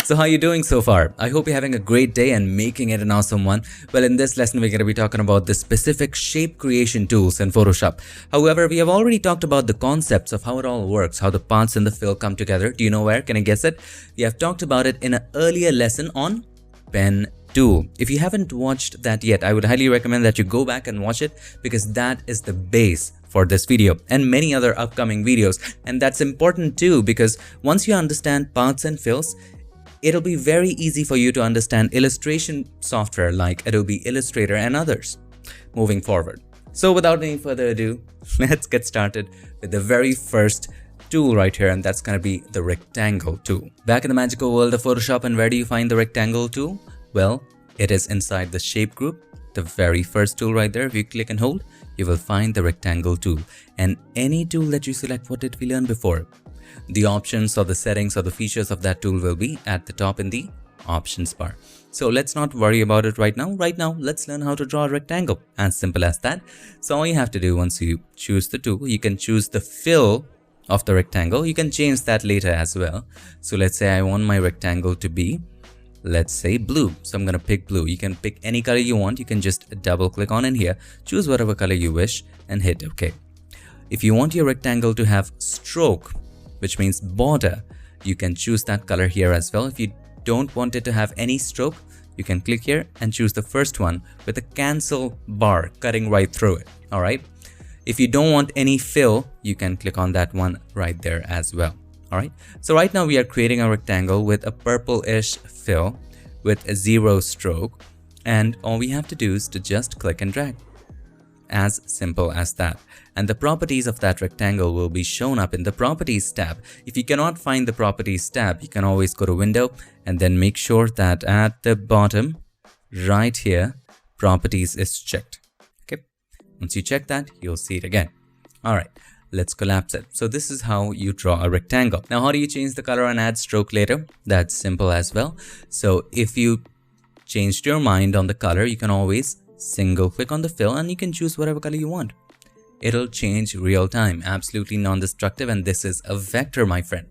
So how are you doing so far? I hope you're having a great day and making it an awesome one. Well, in this lesson, we're going to be talking about the specific shape creation tools in Photoshop. However, we have already talked about the concepts of how it all works, how the parts in the fill come together. Do you know where? Can I guess it? We have talked about it in an earlier lesson on Pen Tool. If you haven't watched that yet, I would highly recommend that you go back and watch it because that is the base for this video and many other upcoming videos. And that's important too because once you understand parts and fills, it'll be very easy for you to understand illustration software like Adobe Illustrator and others moving forward. So without any further ado, let's get started with the very first tool right here, and that's going to be the rectangle tool. Back in the magical world of Photoshop, and where do you find the rectangle tool? Well, it is inside the shape group, the very first tool right there. If you click and hold, you will find the rectangle tool, and any tool that you select, what did we learn before? The options or the settings or the features of that tool will be at the top in the options bar. So let's not worry about it right now. Right now, let's learn how to draw a rectangle. As simple as that. So all you have to do once you choose the tool, you can choose the fill of the rectangle. You can change that later as well. So let's say I want my rectangle to be, let's say, blue. So I'm going to pick blue. You can pick any color you want. You can just double click on in here, choose whatever color you wish and hit OK. If you want your rectangle to have stroke, which means border, you can choose that color here as well. If you don't want it to have any stroke, you can click here and choose the first one with a cancel bar cutting right through it. All right. If you don't want any fill, you can click on that one right there as well. All right. So right now we are creating a rectangle with a purple-ish fill with a 0 stroke. And all we have to do is to just click and drag. As simple as that. And the properties of that rectangle will be shown up in the properties tab. If you cannot find the properties tab, you can always go to window and then make sure that at the bottom right here, properties is checked. Okay. Once you check that, you'll see it again. All right. Let's collapse it. So this is how you draw a rectangle. Now, how do you change the color and add stroke later? That's simple as well. So if you changed your mind on the color, you can always single click on the fill and you can choose whatever color you want. It'll change real time, absolutely non-destructive, and this is a vector, my friend.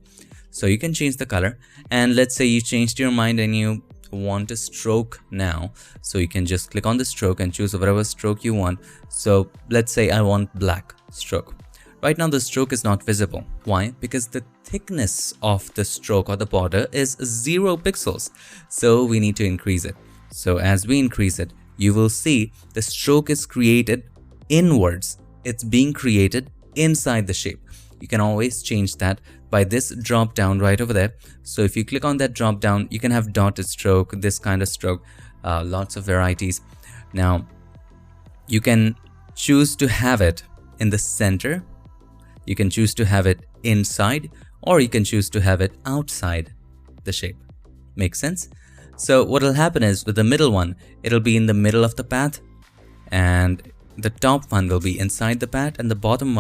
So you can change the color, and let's say you changed your mind and you want a stroke now. So you can just click on the stroke and choose whatever stroke you want. So let's say I want black stroke. Right now the stroke is not visible. Why? Because the thickness of the stroke or the border is 0 pixels. So we need to increase it. So as we increase it, you will see the stroke is created inwards. It's being created inside the shape. You can always change that by this drop down right over there. So if you click on that drop down, you can have dotted stroke, this kind of stroke, lots of varieties. Now, you can choose to have it in the center. You can choose to have it inside, or you can choose to have it outside the shape. Makes sense? So what will happen is with the middle one, it'll be in the middle of the path, and the top one will be inside the path, and the bottom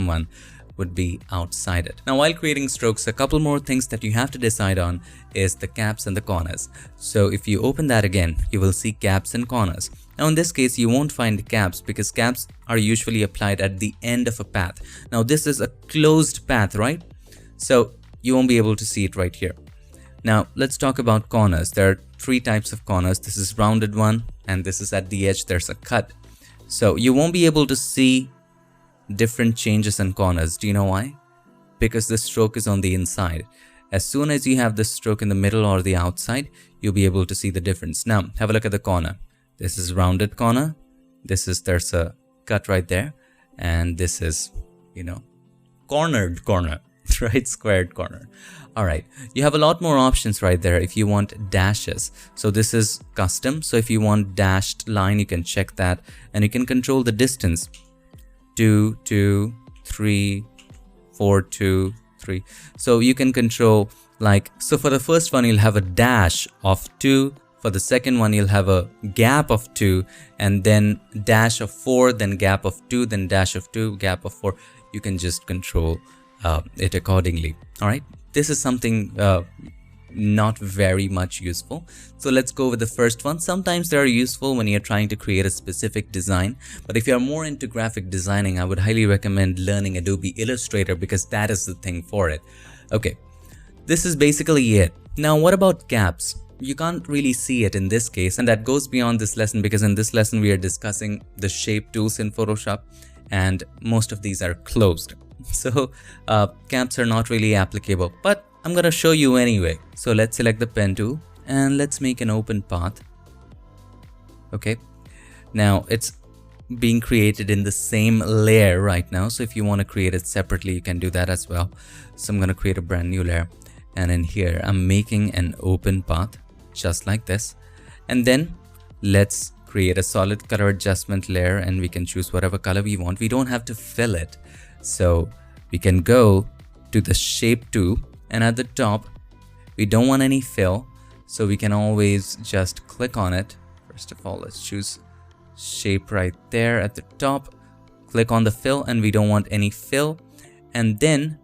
one would be outside it. Now, while creating strokes, a couple more things that you have to decide on is the caps and the corners. So if you open that again, you will see caps and corners. Now in this case, you won't find caps because caps are usually applied at the end of a path. Now this is a closed path, right? So you won't be able to see it right here. Now let's talk about corners. There are 3 types of corners. This is rounded one, and this is at the edge, there's a cut. So you won't be able to see different changes in corners. Do you know why? Because the stroke is on the inside. As soon as you have the stroke in the middle or the outside, you'll be able to see the difference. Now have a look at the corner. This is rounded corner. There's a cut right there. And this is, cornered corner. Right, squared corner. All right, you have a lot more options right there if you want dashes. So this is custom. So if you want dashed line, you can check that, and you can control the distance. 2, 2, 3, 4, 2, 3. So you can control so for the first one, you'll have a dash of 2. For the second one, you'll have a gap of 2, and then dash of 4, then gap of 2, then dash of 2, gap of 4. You can just control it accordingly. All right, this is something not very much useful. So let's go with the first one. Sometimes they are useful when you're trying to create a specific design, but if you're more into graphic designing, I would highly recommend learning Adobe Illustrator because that is the thing for it. Okay, this is basically it. Now, what about gaps? You can't really see it in this case, and that goes beyond this lesson because in this lesson we are discussing the shape tools in Photoshop and most of these are closed. So gaps are not really applicable, but I'm gonna show you anyway. So let's select the pen tool and let's make an open path. Okay, now it's being created in the same layer right now. So if you want to create it separately, you can do that as well. So I'm going to create a brand new layer, and in here I'm making an open path just like this. And then let's create a solid color adjustment layer, and we can choose whatever color we want. We don't have to fill it. So we can go to the shape tool, and at the top we don't want any fill, so we can always just click on it. First of all, let's choose shape right there at the top, click on the fill, and we don't want any fill. And then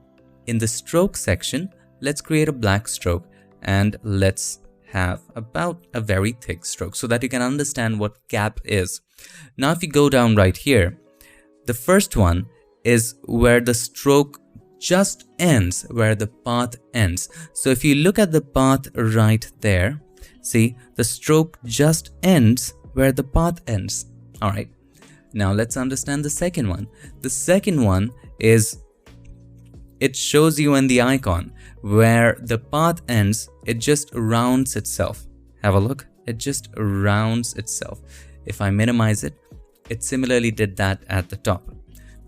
in the stroke section, let's create a black stroke, and let's have about a very thick stroke so that you can understand what gap is. Now if you go down right here, the first one is where the stroke just ends, where the path ends. So if you look at the path right there, see, the stroke just ends where the path ends. All right, now let's understand the second one. The second one is, it shows you in the icon where the path ends, it just rounds itself. Have a look, it just rounds itself. If I minimize it, it similarly did that at the top.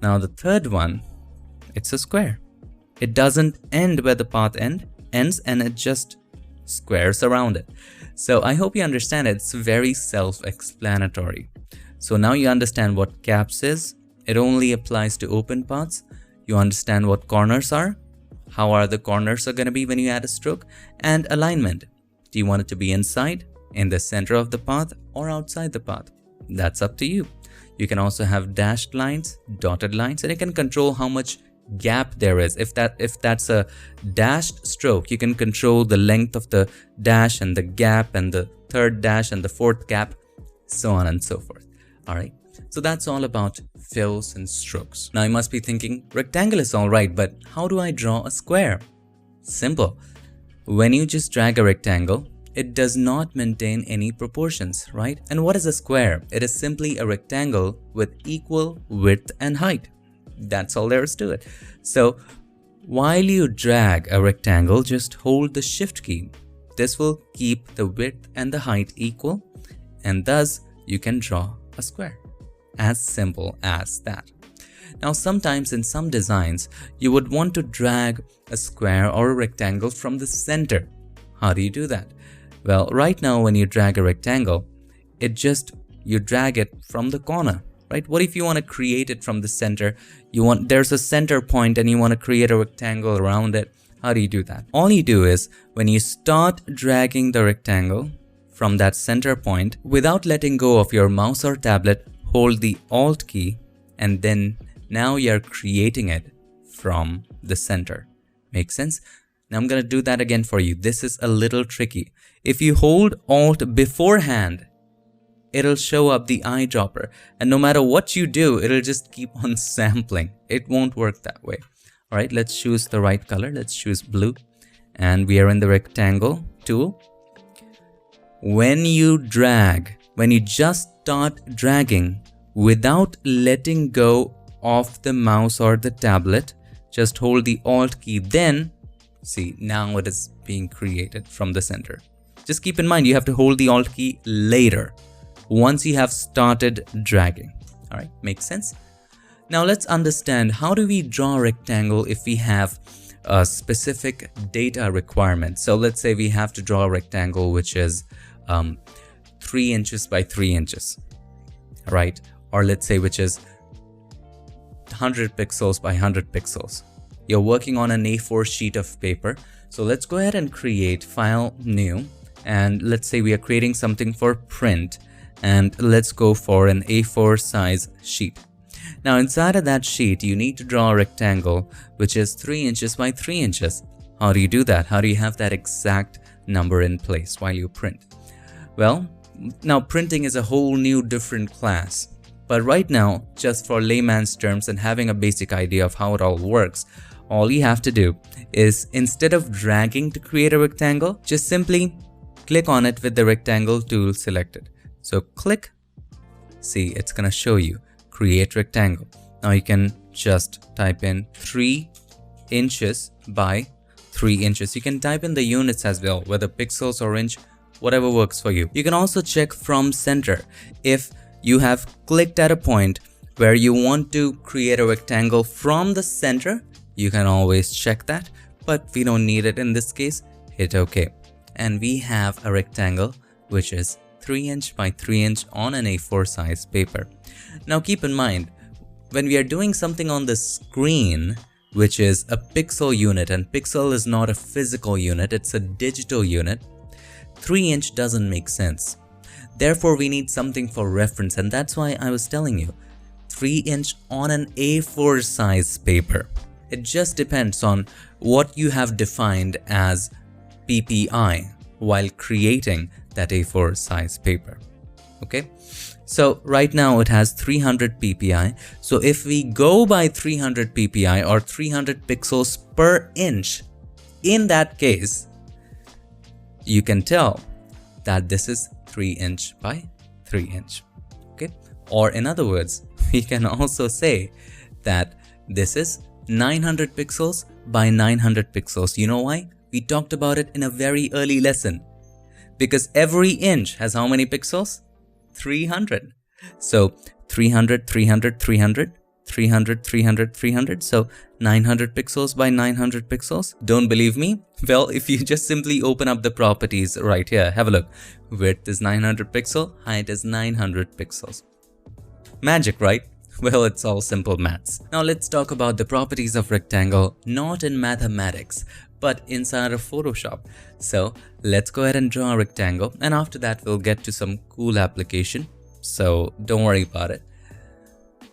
Now the third one, it's a square. It doesn't end where the path ends, and it just squares around it. So I hope you understand it. It's very self-explanatory. So now you understand what gaps is. It only applies to open paths. You understand what corners are. How are the corners are going to be when you add a stroke? And alignment. Do you want it to be inside, in the center of the path, or outside the path? That's up to you. You can also have dashed lines, dotted lines, and you can control how much gap there is. If that's a dashed stroke, you can control the length of the dash and the gap and the third dash and the fourth gap, so on and so forth. All right, so that's all about fills and strokes. Now you must be thinking, rectangle is all right, but how do I draw a square? Simple. When you just drag a rectangle, it does not maintain any proportions, right? And what is a square? It is simply a rectangle with equal width and height. That's all there is to it. So while you drag a rectangle, just hold the shift key. This will keep the width and the height equal, and thus you can draw a square. As simple as that. Now sometimes in some designs, you would want to drag a square or a rectangle from the center. How do you do that? Well, right now when you drag a rectangle, you drag it from the corner. Right? What if you want to create it from the center? There's a center point and you want to create a rectangle around it. How do you do that? All you do is, when you start dragging the rectangle from that center point, without letting go of your mouse or tablet, hold the Alt key, and then now you're creating it from the center. Make sense? Now I'm going to do that again for you. This is a little tricky. If you hold Alt beforehand, it'll show up the eyedropper, and no matter what you do, it'll just keep on sampling. It won't work that way. All right, let's choose the right color. Let's choose blue, and we are in the rectangle tool. When you just start dragging without letting go of the mouse or the tablet, just hold the Alt key, then see, now it is being created from the center. Just keep in mind, you have to hold the Alt key later, once you have started dragging. All right, makes sense? Now let's understand, how do we draw a rectangle if we have a specific data requirement? So let's say we have to draw a rectangle which is 3 inches by 3 inches, right? Or let's say which is 100 pixels by 100 pixels. You're working on an A4 sheet of paper. So let's go ahead and create File, New, and let's say we are creating something for print. And let's go for an A4 size sheet. Now inside of that sheet, you need to draw a rectangle which is 3 inches by 3 inches. How do you do that? How do you have that exact number in place while you print? Well, now printing is a whole new different class. But right now, just for layman's terms and having a basic idea of how it all works, all you have to do is, instead of dragging to create a rectangle, just simply click on it with the rectangle tool selected. So click, see, it's gonna show you create rectangle. Now you can just type in 3 inches by 3 inches. You can type in the units as well, whether pixels or inch, whatever works for you. You can also check from center. If you have clicked at a point where you want to create a rectangle from the center, you can always check that, but we don't need it in this case. Hit OK. And we have a rectangle which is 3 inch by 3 inch on an A4 size paper. Now keep in mind, when we are doing something on the screen, which is a pixel unit, and pixel is not a physical unit, it's a digital unit, 3 inch doesn't make sense. Therefore, we need something for reference, and that's why I was telling you 3 inch on an A4 size paper. It just depends on what you have defined as PPI while creating that A4 size paper. Okay, so right now it has 300 PPI. So if we go by 300 PPI or 300 pixels per inch, in that case, you can tell that this is 3 inch by 3 inch. Okay, or in other words, we can also say that this is 900 pixels by 900 pixels. You know why? We talked about it in a very early lesson. Because every inch has how many pixels? 300. So 300, 300, 300, 300, 300, 300. So 900 pixels by 900 pixels. Don't believe me? Well, if you just simply open up the properties right here, have a look. Width is 900 pixel, height is 900 pixels. Magic, right? Well, it's all simple maths. Now let's talk about the properties of rectangle, not in mathematics, but inside of Photoshop. So let's go ahead and draw a rectangle, and after that we'll get to some cool application. So don't worry about it.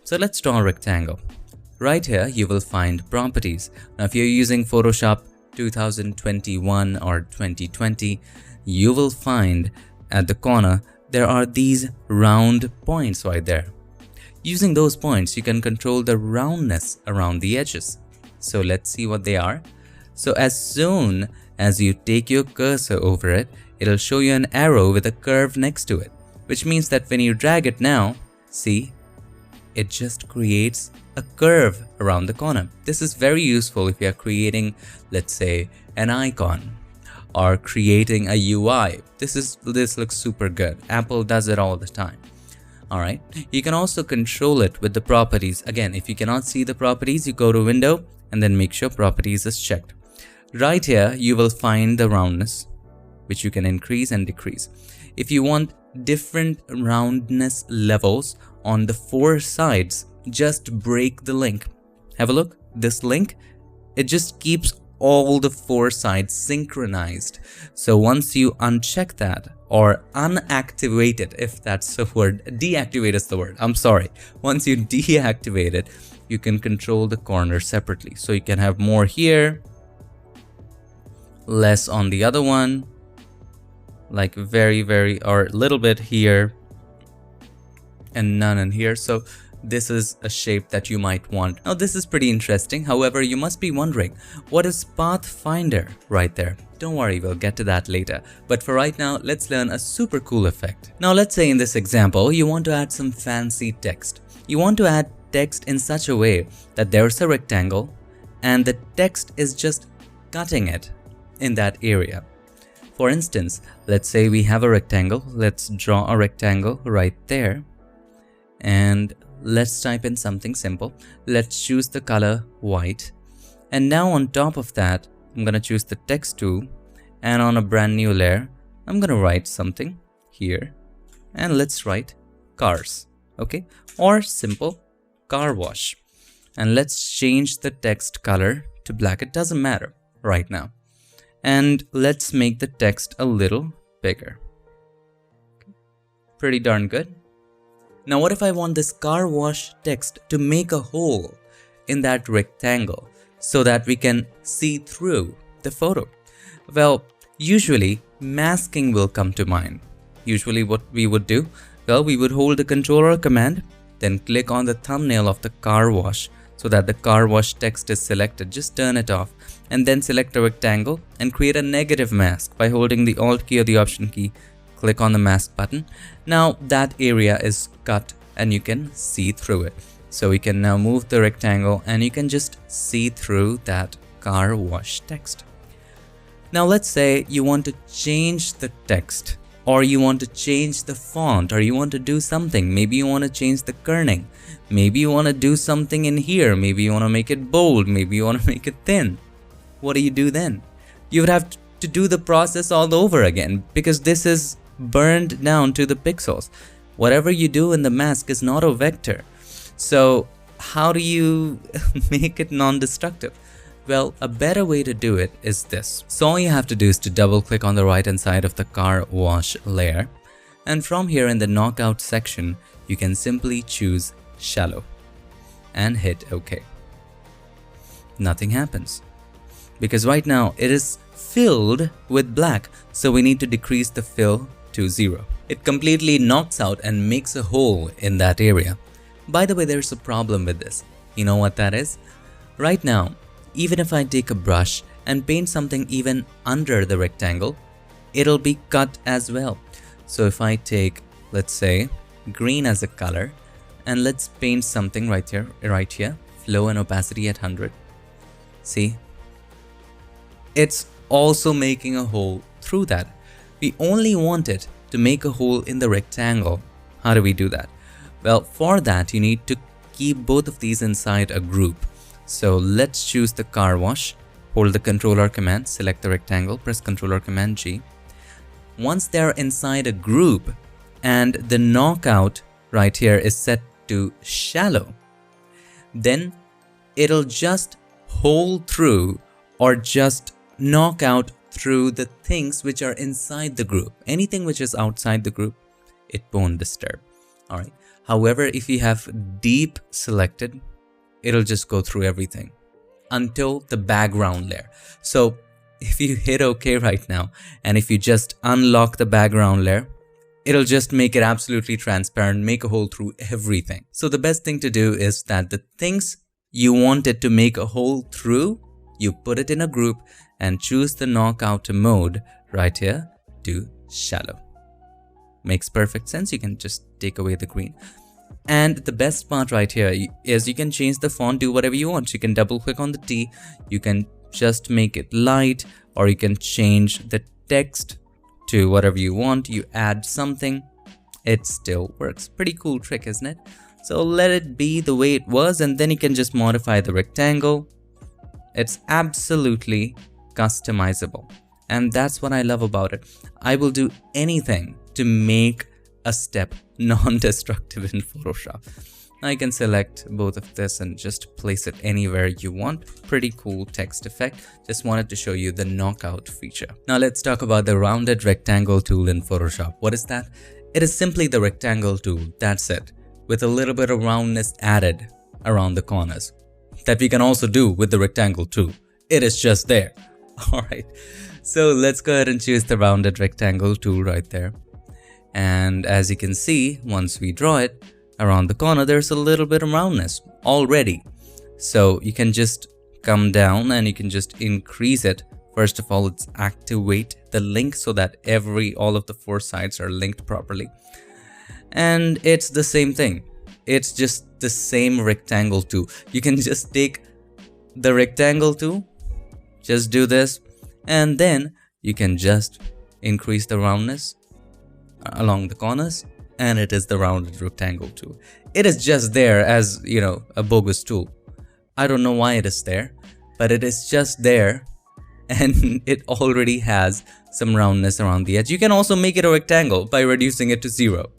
So let's draw a rectangle. Right here you will find properties. Now if you're using Photoshop 2021 or 2020, you will find at the corner there are these round points right there. Using those points, you can control the roundness around the edges. So let's see what they are. So as soon as you take your cursor over it, it'll show you an arrow with a curve next to it, which means that when you drag it now, see, it just creates a curve around the corner. This is very useful if you're creating, let's say, an icon or creating a UI. This looks super good. Apple does it all the time. Alright, you can also control it with the properties. Again, if you cannot see the properties, you go to Window and then make sure properties is checked. Right here, you will find the roundness, which you can increase and decrease. If you want different roundness levels on the 4 sides, just break the link. Have a look. This link, it just keeps all the 4 sides synchronized. So once you uncheck that or unactivate it, if that's the word, deactivate is the word, I'm sorry. Once you deactivate it, you can control the corner separately. So you can have more here, less on the other one, like very, or a little bit here, and none in here. So this is a shape that you might want. Now this is pretty interesting. However, you must be wondering, what is Pathfinder right there? Don't worry, we'll get to that later. But for right now, let's learn a super cool effect. Now let's say in this example, you want to add some fancy text. You want to add text in such a way that there's a rectangle and the text is just cutting it in that area. For instance, let's say we have a rectangle. Let's draw a rectangle right there. And let's type in something simple. Let's choose the color white. And now on top of that, I'm going to choose the text tool. And on a brand new layer, I'm going to write something here. And let's write cars. Okay. Or simple car wash. And let's change the text color to black. It doesn't matter right now. And let's make the text a little bigger. Pretty darn good. Now what if I want this car wash text to make a hole in that rectangle so that we can see through the photo? Well, usually masking will come to mind. Usually what we would do, well, we would hold the Control or Command, then click on the thumbnail of the car wash so that the car wash text is selected. Just turn it off and then select a rectangle and create a negative mask by holding the Alt key or the Option key. Click on the mask button. Now that area is cut and you can see through it. So we can now move the rectangle and you can just see through that car wash text. Now let's say you want to change the text, or you want to change the font, or you want to do something. Maybe you want to change the kerning. Maybe you want to do something in here. Maybe you want to make it bold. Maybe you want to make it thin. What do you do then? You would have to do the process all over again because this is burned down to the pixels. Whatever you do in the mask is not a vector. So how do you make it non-destructive? Well, a better way to do it is this. So all you have to do is to double click on the right hand side of the car wash layer. And from here in the knockout section, you can simply choose shallow and hit OK. Nothing happens because right now it is filled with black. So we need to decrease the fill to 0. It completely knocks out and makes a hole in that area. By the way, there's a problem with this. You know what that is? Right now, even if I take a brush and paint something even under the rectangle, it'll be cut as well. So if I take, let's say, green as a color, and let's paint something right here, flow and opacity at 100. See? It's also making a hole through that. We only want it to make a hole in the rectangle. How do we do that? Well, for that, you need to keep both of these inside a group. So let's choose the car wash, hold the controller command, select the rectangle, press controller command G. Once they're inside a group and the knockout right here is set to shallow, then it'll just hole through or just knock out through the things which are inside the group. Anything which is outside the group, it won't disturb. Alright. However, if you have deep selected, it'll just go through everything until the background layer. So if you hit OK right now, and if you just unlock the background layer, it'll just make it absolutely transparent, make a hole through everything. So the best thing to do is that the things you wanted to make a hole through, you put it in a group and choose the knockout mode right here to shallow. Makes perfect sense. You can just take away the green. And the best part right here is you can change the font, do whatever you want. You can double click on the T, you can just make it light, or you can change the text to whatever you want. You add something, it still works. Pretty cool trick, isn't it? So let it be the way it was, and then you can just modify the rectangle. It's absolutely customizable. And that's what I love about it. I will do anything to make a step non-destructive in Photoshop. I can select both of this and just place it anywhere you want. Pretty cool text effect. Just wanted to show you the knockout feature. Now let's talk about the rounded rectangle tool in Photoshop. What is that? It is simply the rectangle tool. That's it. With a little bit of roundness added around the corners. That we can also do with the rectangle tool. It is just there. Alright. So let's go ahead and choose the rounded rectangle tool right there. And as you can see, once we draw it around the corner, there's a little bit of roundness already. So you can just come down and you can just increase it. First of all, let's activate the link so that all of the four sides are linked properly. And it's the same thing. It's just the same rectangle tool. You can just take the rectangle tool, just do this, and then you can just increase the roundness along the corners, and it is the rounded rectangle tool. It is just there as, you know, a bogus tool. I don't know why it is there, but it is just there, and it already has some roundness around the edge. You can also make it a rectangle by reducing it to 0.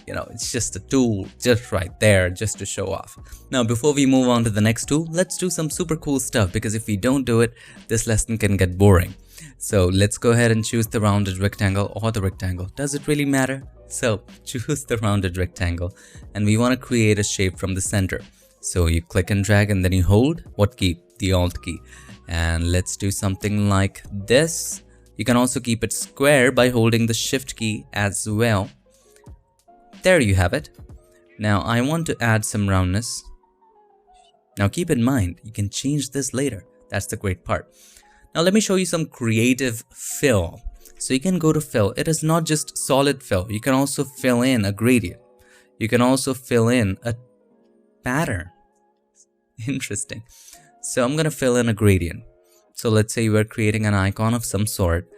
You know, it's just a tool just right there just to show off. Now, before we move on to the next tool, let's do some super cool stuff, because if we don't do it, this lesson can get boring. So let's go ahead and choose the rounded rectangle or the rectangle. Does it really matter? So choose the rounded rectangle, and we want to create a shape from the center. So you click and drag and then you hold what key? The Alt key. And let's do something like this. You can also keep it square by holding the Shift key as well. There you have it. Now I want to add some roundness. Now keep in mind, you can change this later. That's the great part. Now let me show you some creative fill. So you can go to fill. It is not just solid fill. You can also fill in a gradient. You can also fill in a pattern. Interesting. So I'm going to fill in a gradient. So let's say we're creating an icon of some sort.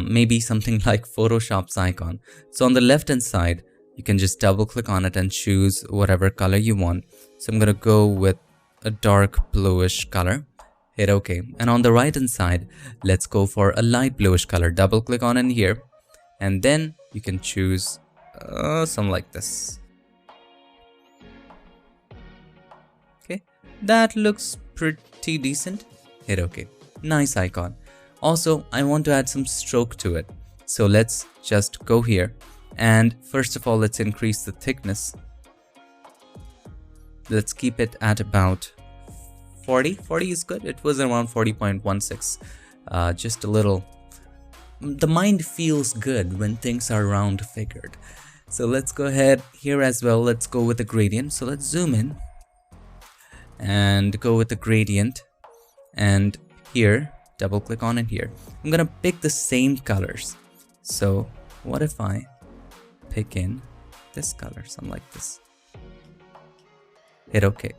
Maybe something like Photoshop's icon. So on the left hand side, you can just double click on it and choose whatever color you want. So I'm going to go with a dark bluish color. Hit OK. And on the right hand side, let's go for a light bluish color. Double click on it here. And then you can choose something like this. Okay. That looks pretty decent. Hit OK. Nice icon. Also, I want to add some stroke to it. So let's just go here. And first of all, let's increase the thickness. Let's keep it at about 40. 40 is good. It was around 40.16. Just a little. The mind feels good when things are round figured. So let's go ahead here as well. Let's go with the gradient. So let's zoom in and go with the gradient. And here, double click on it here. I'm gonna pick the same colors. So what if I pick in this color, something like this? Hit OK.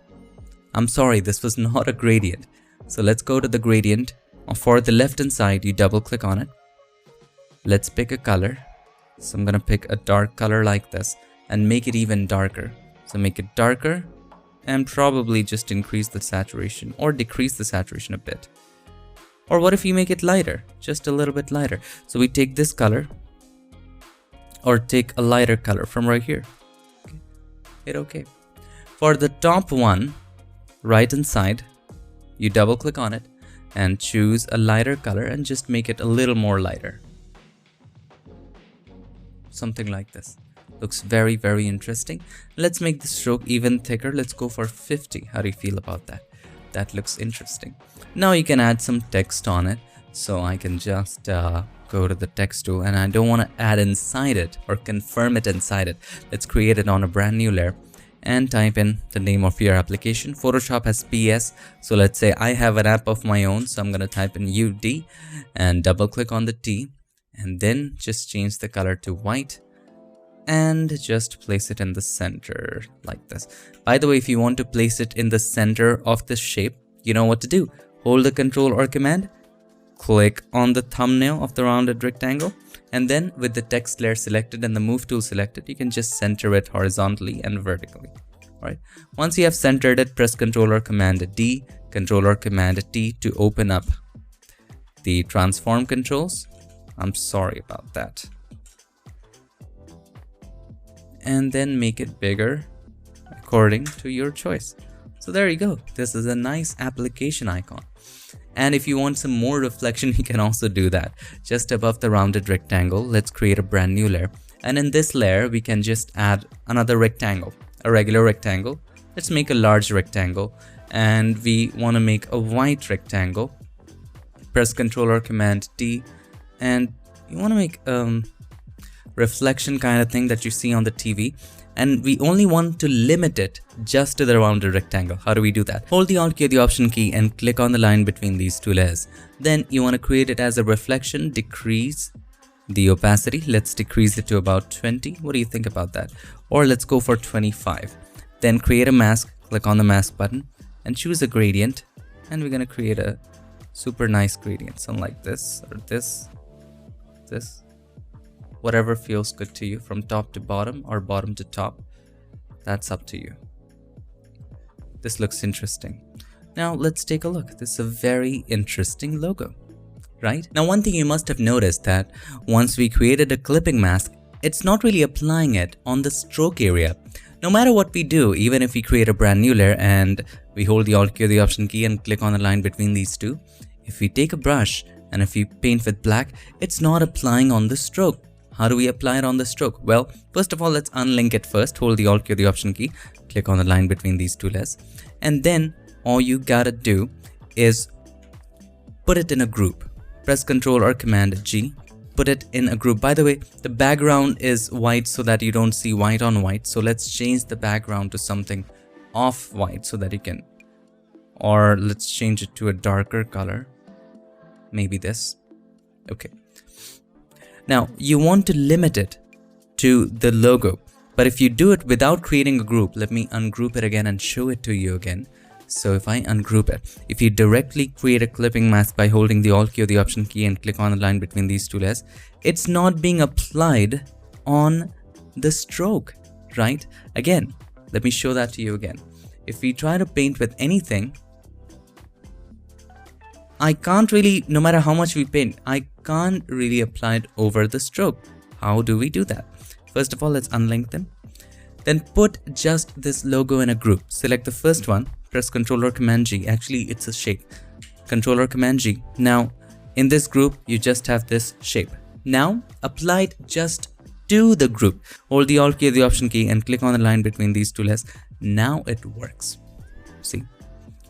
I'm sorry, this was not a gradient. So let's go to the gradient. For the left hand side, you double click on it. Let's pick a color. So I'm gonna pick a dark color like this and make it even darker. So make it darker and probably just increase the saturation or decrease the saturation a bit. Or what if you make it lighter, just a little bit lighter? So we take this color or take a lighter color from right here. Okay. Hit OK. For the top one, right hand side, you double click on it and choose a lighter color and just make it a little more lighter. Something like this. Looks very, very interesting. Let's make the stroke even thicker. Let's go for 50. How do you feel about that? That looks interesting. Now you can add some text on it. So I can just go to the text tool, and I don't want to add inside it or confirm it inside it. Let's create it on a brand new layer and type in the name of your application. Photoshop has PS. So let's say I have an app of my own. So I'm going to type in UD and double click on the T and then just change the color to white. And just place it in the center like this. By the way, if you want to place it in the center of this shape, you know what to do. Hold the Control or Command, click on the thumbnail of the rounded rectangle, and then with the text layer selected and the move tool selected, you can just center it horizontally and vertically. All right. Once you have centered it, press Control or Command D, Control or Command T to open up the transform controls. I'm sorry about that. And then make it bigger according to your choice. So there you go. This is a nice application icon. And if you want some more reflection, you can also do that. Just above the rounded rectangle, let's create a brand new layer. And in this layer, we can just add another rectangle, a regular rectangle. Let's make a large rectangle. And we want to make a white rectangle. Press Control or Command D. And you want to make reflection kind of thing that you see on the TV, and we only want to limit it just to the rounded rectangle. How do we do that? Hold the Alt key or the Option key and click on the line between these two layers. Then you want to create it as a reflection. Decrease the opacity. Let's decrease it to about 20. What do you think about that? Or let's go for 25. Then create a mask. Click on the mask button and choose a gradient, and we're going to create a super nice gradient, something like this or this. Whatever feels good to you, from top to bottom or bottom to top. That's up to you. This looks interesting. Now let's take a look. This is a very interesting logo, right? Now one thing you must have noticed that once we created a clipping mask, it's not really applying it on the stroke area. No matter what we do, even if we create a brand new layer and we hold the Alt key or the Option key and click on the line between these two, if we take a brush and if we paint with black, it's not applying on the stroke. How do we apply it on the stroke? Well, first of all, let's unlink it first. Hold the Alt key or the Option key, click on the line between these two layers. And then all you gotta do is put it in a group. Press Control or Command G, put it in a group. By the way, the background is white so that you don't see white on white. So let's change the background to something off-white so that you can or let's change it to a darker color. Maybe this. Okay. Now you want to limit it to the logo, but if you do it without creating a group, let me ungroup it again and show it to you again. So if I ungroup it, if you directly create a clipping mask by holding the Alt key or the Option key and click on the line between these two layers, it's not being applied on the stroke, right? Again, let me show that to you again. If we try to paint with anything, I can't really, no matter how much we paint, I can't really apply it over the stroke. How do we do that? First of all, let's unlink them. Then put just this logo in a group. Select the first one, press Ctrl or Command G. Actually, it's a shape. Ctrl or Command G. Now, in this group, you just have this shape. Now, apply it just to the group. Hold the Alt key or the Option key and click on the line between these two layers. Now it works. See?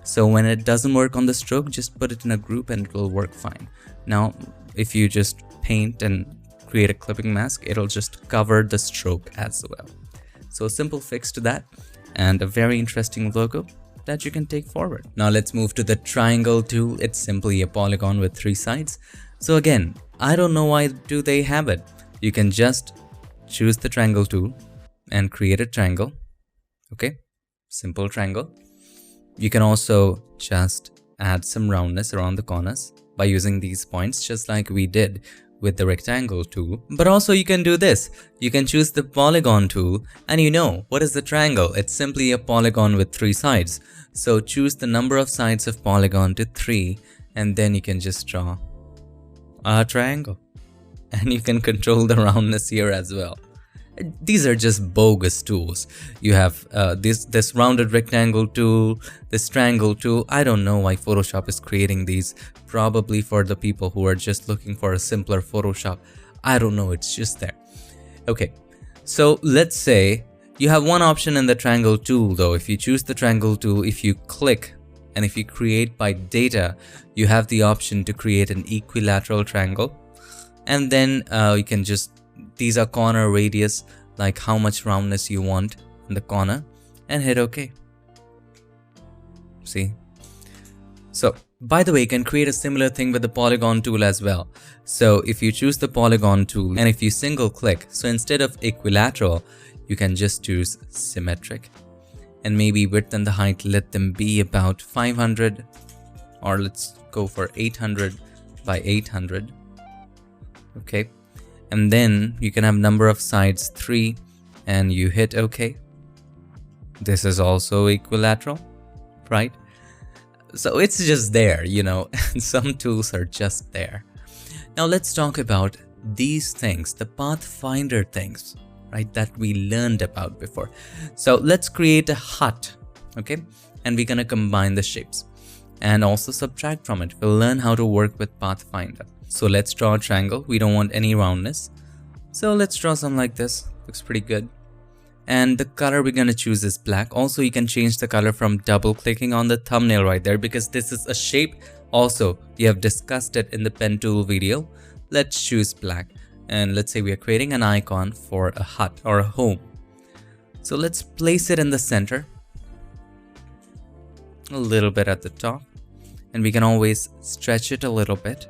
So when it doesn't work on the stroke, just put it in a group and it will work fine. Now, if you just paint and create a clipping mask, it'll just cover the stroke as well. So a simple fix to that, and a very interesting logo that you can take forward. Now let's move to the triangle tool. It's simply a polygon with 3 sides. So again, I don't know why do they have it. You can just choose the triangle tool and create a triangle. Okay, simple triangle. You can also just add some roundness around the corners by using these points, just like we did with the rectangle tool. But also you can do this. You can choose the polygon tool, and you know what is the triangle? It's simply a polygon with 3 sides. So choose the number of sides of polygon to 3, and then you can just draw a triangle. And you can control the roundness here as well. These are just bogus tools. You have this rounded rectangle tool, this triangle tool. I don't know why Photoshop is creating these. Probably for the people who are just looking for a simpler Photoshop. I don't know, it's just there. Okay, so let's say you have one option in the triangle tool though. If you choose the triangle tool, if you click and if you create by data, you have the option to create an equilateral triangle. And then you can just, these are corner radius, like how much roundness you want in the corner, and hit OK. See? So, by the way, you can create a similar thing with the polygon tool as well. So if you choose the polygon tool and if you single click, so instead of equilateral, you can just choose symmetric. And maybe width and the height, let them be about 500, or let's go for 800 by 800. Okay. And then you can have number of sides 3 and you hit OK. This is also equilateral, right? So it's just there, you know, some tools are just there. Now let's talk about these things, the Pathfinder things, right, that we learned about before. So let's create a hut, okay? And we're gonna combine the shapes and also subtract from it. We'll learn how to work with Pathfinder. So let's draw a triangle. We don't want any roundness. So let's draw something like this. Looks pretty good. And the color we're going to choose is black. Also, you can change the color from double clicking on the thumbnail right there, because this is a shape. Also, we have discussed it in the pen tool video. Let's choose black. And let's say we are creating an icon for a hut or a home. So let's place it in the center. A little bit at the top. And we can always stretch it a little bit.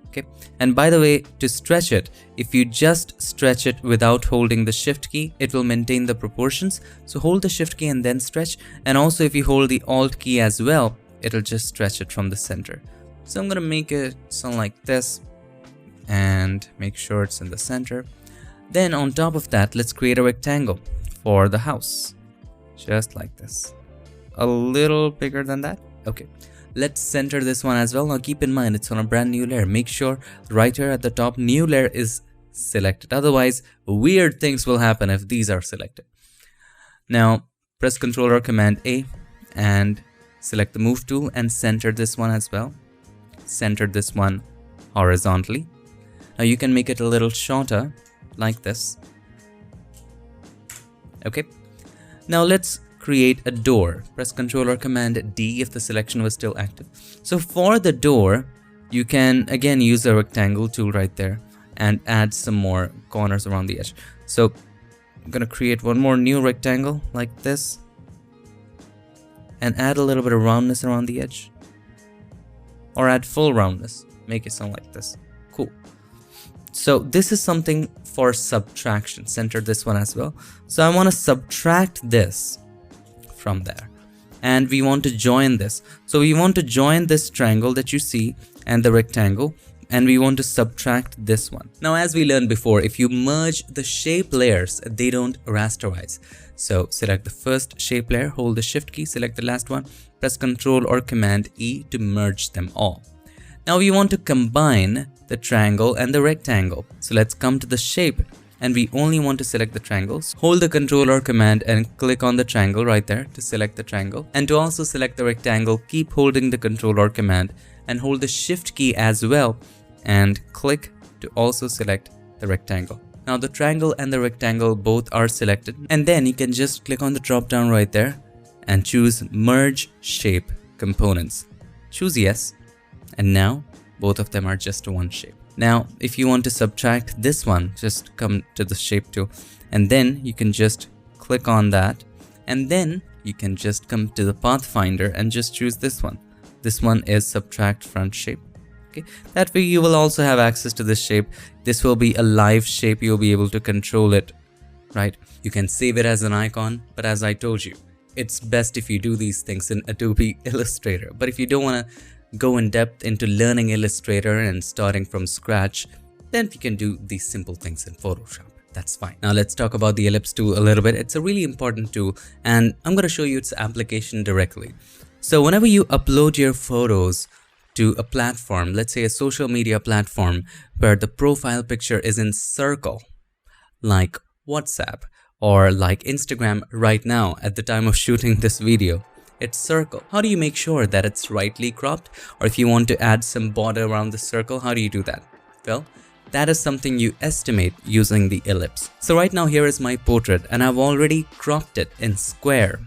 Okay. And by the way, to stretch it, if you just stretch it without holding the shift key, it will maintain the proportions. So hold the shift key and then stretch. And also if you hold the alt key as well, it'll just stretch it from the center. So I'm going to make it something like this and make sure it's in the center. Then on top of that, let's create a rectangle for the house. Just like this. A little bigger than that. Okay. Let's center this one as well. Now keep in mind, it's on a brand new layer. Make sure right here at the top, new layer is selected. Otherwise, weird things will happen if these are selected. Now press Ctrl or Command A and select the move tool and center this one as well. Center this one horizontally. Now you can make it a little shorter like this. Okay. Now let's create a door. Press Ctrl or Command D if the selection was still active. So for the door, you can again use a rectangle tool right there and add some more corners around the edge. So I'm gonna create one more new rectangle like this. and add a little bit of roundness around the edge. Or add full roundness. Make it sound like this. Cool. So this is something for subtraction. Center this one as well. So I want to subtract this from there. And we want to join this. So we want to join this triangle that you see and the rectangle. And we want to subtract this one. Now, as we learned before, if you merge the shape layers, they don't rasterize. So select the first shape layer, hold the shift key, select the last one, press Ctrl or Command E to merge them all. Now we want to combine the triangle and the rectangle. So let's come to the shape and we only want to select the triangles. Hold the Ctrl or Command and click on the triangle right there to select the triangle. And to also select the rectangle, keep holding the Ctrl or Command and hold the shift key as well and click to also select the rectangle. Now the triangle and the rectangle both are selected, and then you can just click on the drop down right there and choose merge shape components. Choose yes, and now both of them are just one shape. Now if you want to subtract this one, just come to the shape tool and then you can just click on that, and then you can just come to the pathfinder and just choose this one. This one is subtract front shape. That way you will also have access to this shape. This will be a live shape. You'll be able to control it, right? You can save it as an icon, but as I told you, it's best if you do these things in Adobe Illustrator. But if you don't want to go in depth into learning Illustrator and starting from scratch, then you can do these simple things in Photoshop. That's fine. Now let's talk about the ellipse tool a little bit. It's a really important tool and I'm going to show you its application directly. So whenever you upload your photos to a platform, let's say a social media platform where the profile picture is in circle, like WhatsApp or like Instagram right now at the time of shooting this video, it's circle. How do you make sure that it's rightly cropped? Or if you want to add some border around the circle, how do you do that? Well, that is something you estimate using the ellipse. So right now here is my portrait and I've already cropped it in square.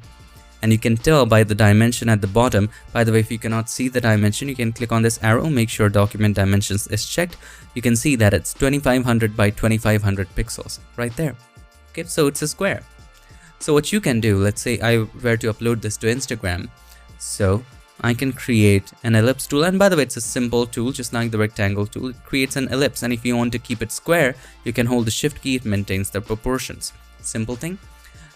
And you can tell by the dimension at the bottom. By the way, if you cannot see the dimension, you can click on this arrow, make sure document dimensions is checked. You can see that it's 2500 by 2500 pixels right there. Okay, so it's a square. So what you can do, let's say I were to upload this to Instagram. So I can create an ellipse tool. And by the way, it's a simple tool, just like the rectangle tool. It creates an ellipse. And if you want to keep it square, you can hold the shift key. It maintains the proportions. Simple thing.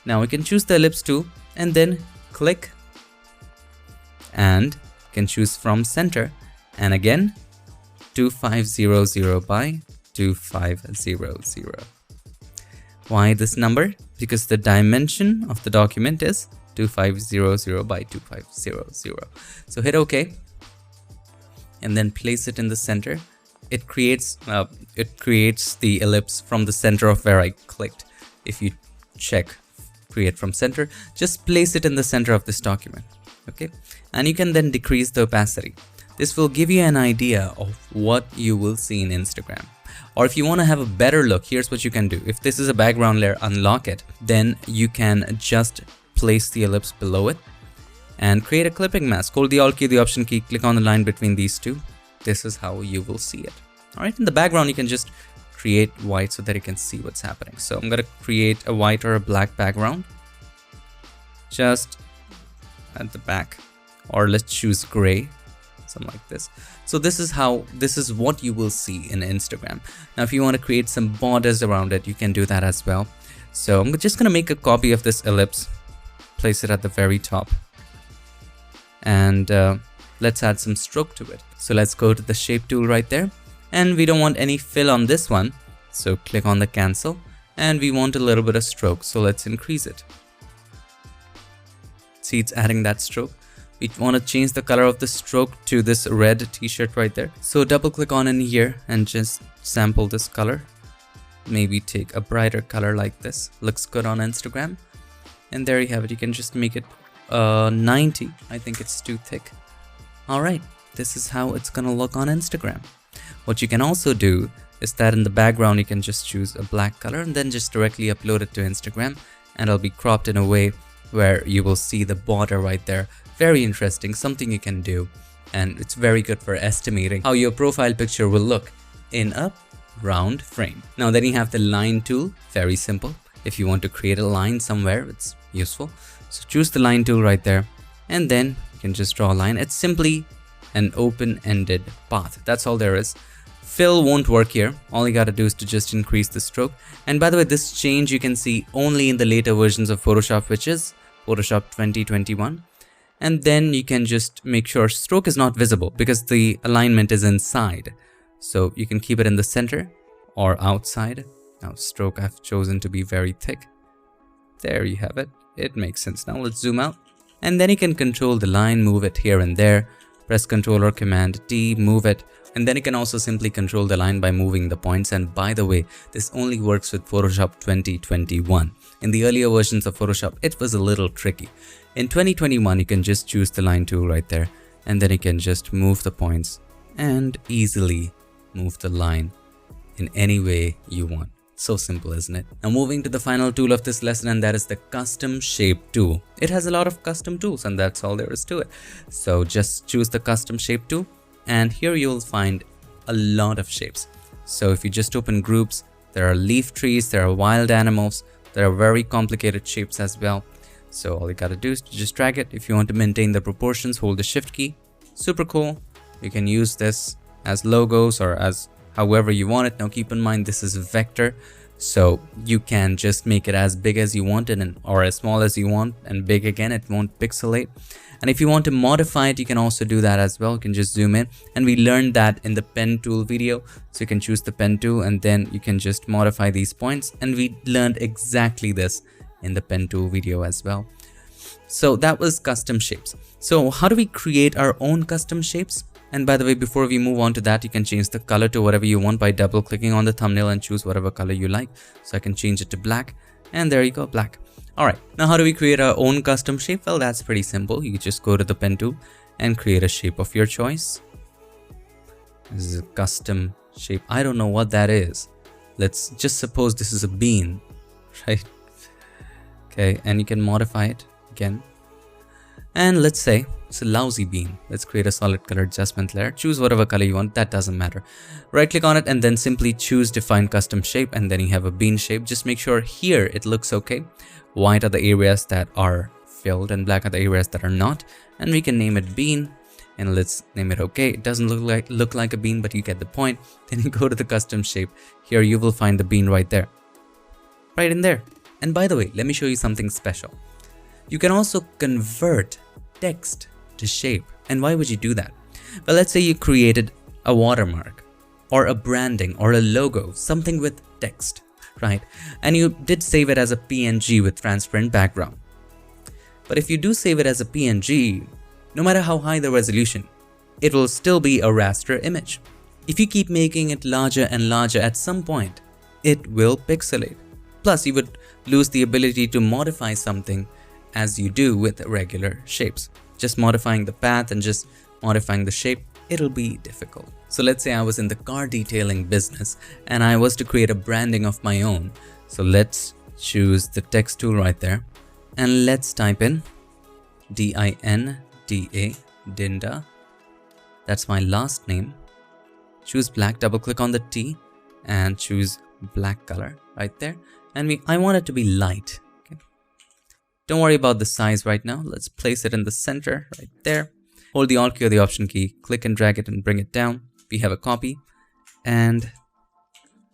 Now we can choose the ellipse tool and then click and can choose from center and again 2500 by 2500. Why this number? Because the dimension of the document is 2500 by 2500. So hit OK and then place it in the center. It creates the ellipse from the center of where I clicked. If you check create from center, just place it in the center of this document. Okay, and you can then decrease the opacity. This will give you an idea of what you will see in Instagram. Or if you want to have a better look, here's what you can do. If this is a background layer, unlock it. Then you can just place the ellipse below it and create a clipping mask. Hold the Alt key, the Option key, click on the line between these two. This is how you will see it. All right, in the background, you can just create white so that you can see what's happening. So I'm going to create a white or a black background just at the back, or let's choose gray, something like this. So this is what you will see in Instagram. Now if you want to create some borders around it, you can do that as well. So I'm just going to make a copy of this ellipse, place it at the very top, and let's add some stroke to it. So let's go to the shape tool right there. And we don't want any fill on this one, so click on the cancel, and we want a little bit of stroke, so let's increase it. See, it's adding that stroke. We want to change the color of the stroke to this red t-shirt right there. So double click on in here and just sample this color. Maybe take a brighter color like this. Looks good on Instagram. And there you have it. You can just make it 90. I think it's too thick. All right, this is how it's gonna look on Instagram. What you can also do is that in the background, you can just choose a black color and then just directly upload it to Instagram, and it'll be cropped in a way where you will see the border right there. Very interesting, something you can do, and it's very good for estimating how your profile picture will look in a round frame. Now then you have the line tool, very simple. If you want to create a line somewhere, it's useful. So choose the line tool right there and then you can just draw a line. It's simply an open-ended path. That's all there is. Fill won't work here. All you gotta do is to just increase the stroke. And by the way, this change you can see only in the later versions of Photoshop, which is Photoshop 2021. And then you can just make sure stroke is not visible because the alignment is inside. So you can keep it in the center or outside. Now stroke I've chosen to be very thick. There you have it. It makes sense. Now let's zoom out. And then you can control the line, move it here and there. Press Ctrl or Command T, move it. And then you can also simply control the line by moving the points. And by the way, this only works with Photoshop 2021. In the earlier versions of Photoshop, it was a little tricky. In 2021, you can just choose the line tool right there. And then you can just move the points and easily move the line in any way you want. So simple, isn't it? Now moving to the final tool of this lesson, and that is the custom shape tool. It has a lot of custom tools and that's all there is to it. So just choose the custom shape tool. And here you'll find a lot of shapes. So if you just open groups, there are leaf trees, there are wild animals, there are very complicated shapes as well. So all you gotta do is to just drag it. If you want to maintain the proportions, hold the shift key. Super cool. You can use this as logos or as however you want it. Now keep in mind this is vector. So you can just make it as big as you want it or as small as you want, and big again, it won't pixelate. And if you want to modify it, you can also do that as well. You can just zoom in, and we learned that in the pen tool video. So you can choose the pen tool and then you can just modify these points. And we learned exactly this in the pen tool video as well. So that was custom shapes. So how do we create our own custom shapes? And by the way, before we move on to that, you can change the color to whatever you want by double clicking on the thumbnail and choose whatever color you like. So I can change it to black, and there you go, black. Alright, now how do we create our own custom shape? Well, that's pretty simple. You just go to the pen tool and create a shape of your choice. This is a custom shape. I don't know what that is. Let's just suppose this is a bean, right? Okay, and you can modify it again. And let's say it's a lousy bean. Let's create a solid color adjustment layer. Choose whatever color you want, that doesn't matter. Right click on it and then simply choose define custom shape, and then you have a bean shape. Just make sure here it looks okay. White are the areas that are filled and black are the areas that are not. And we can name it bean, and let's name it okay. It doesn't look like a bean, but you get the point. Then you go to the custom shape. Here you will find the bean right there. Right in there. And by the way, let me show you something special. You can also convert text to shape. And why would you do that? Well, let's say you created a watermark or a branding or a logo, something with text, right? And you did save it as a PNG with transparent background. But if you do save it as a PNG, no matter how high the resolution, it will still be a raster image. If you keep making it larger and larger, at some point, it will pixelate. Plus, you would lose the ability to modify something as you do with regular shapes. Just modifying the path and just modifying the shape, it'll be difficult. So let's say I was in the car detailing business and I was to create a branding of my own. So let's choose the text tool right there and let's type in D-I-N-D-A, Dinda. That's my last name. Choose black, double click on the T and choose black color right there. And I want it to be light. Okay. Don't worry about the size right now. Let's place it in the center right there. Hold the Alt key or the Option key, click and drag it and bring it down. We have a copy and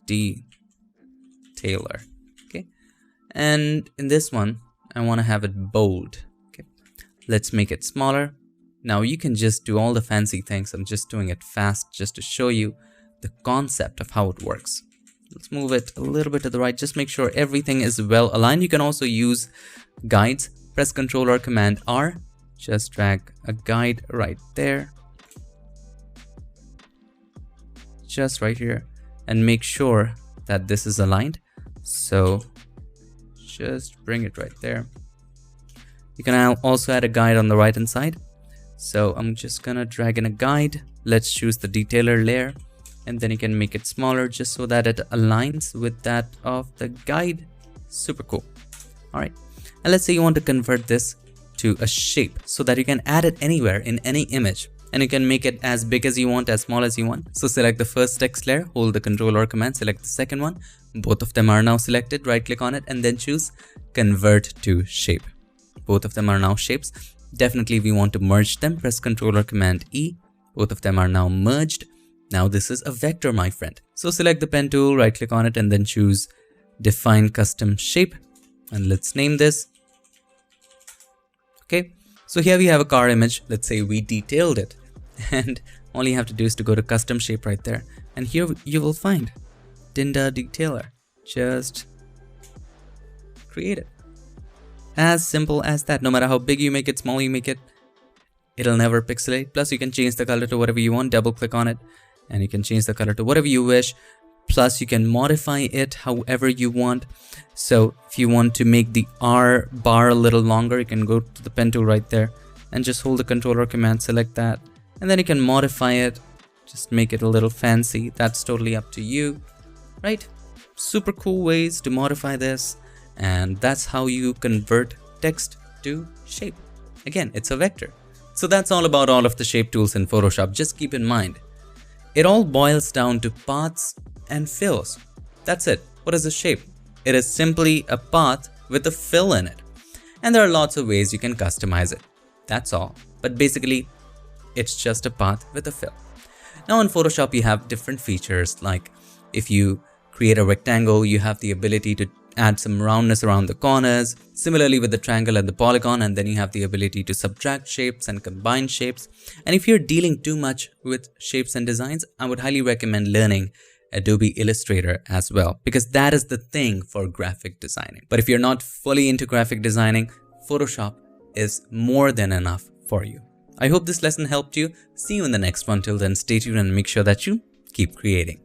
detailer. Okay. And in this one, I want to have it bold. Okay. Let's make it smaller. Now you can just do all the fancy things. I'm just doing it fast just to show you the concept of how it works. Let's move it a little bit to the right. Just make sure everything is well aligned. You can also use guides. Press Ctrl or Command R. Just drag a guide right there. Just right here. And make sure that this is aligned. So just bring it right there. You can also add a guide on the right hand side. So I'm just gonna drag in a guide. Let's choose the detailer layer. And then you can make it smaller just so that it aligns with that of the guide. Super cool. All right. And let's say you want to convert this to a shape so that you can add it anywhere in any image. And you can make it as big as you want, as small as you want. So select the first text layer, hold the Ctrl or Command, select the second one. Both of them are now selected. Right click on it and then choose Convert to Shape. Both of them are now shapes. Definitely we want to merge them. Press Ctrl or Command E. Both of them are now merged. Now this is a vector, my friend. So select the pen tool, right click on it, and then choose Define Custom Shape. And let's name this. Okay, so here we have a car image. Let's say we detailed it. And all you have to do is to go to Custom Shape right there. And here you will find Tinda Detailer. Just create it. As simple as that. No matter how big you make it, small you make it, it'll never pixelate. Plus you can change the color to whatever you want. Double click on it and you can change the color to whatever you wish. Plus you can modify it however you want. So if you want to make the R bar a little longer, you can go to the pen tool right there and just hold the Ctrl or Command, select that, and then you can modify it, just make it a little fancy. That's totally up to you, right? Super cool ways to modify this, and that's how you convert text to shape. Again, it's a vector. So that's all about all of the shape tools in Photoshop. Just keep in mind, it all boils down to paths and fills. That's it. What is a shape? It is simply a path with a fill in it. And there are lots of ways you can customize it. That's all. But basically, it's just a path with a fill. Now in Photoshop, you have different features, like if you create a rectangle, you have the ability to add some roundness around the corners. Similarly with the triangle and the polygon, and then you have the ability to subtract shapes and combine shapes. And if you're dealing too much with shapes and designs, I would highly recommend learning Adobe Illustrator as well, because that is the thing for graphic designing. But if you're not fully into graphic designing, Photoshop is more than enough for you. I hope this lesson helped you. See you in the next one. Till then, stay tuned and make sure that you keep creating.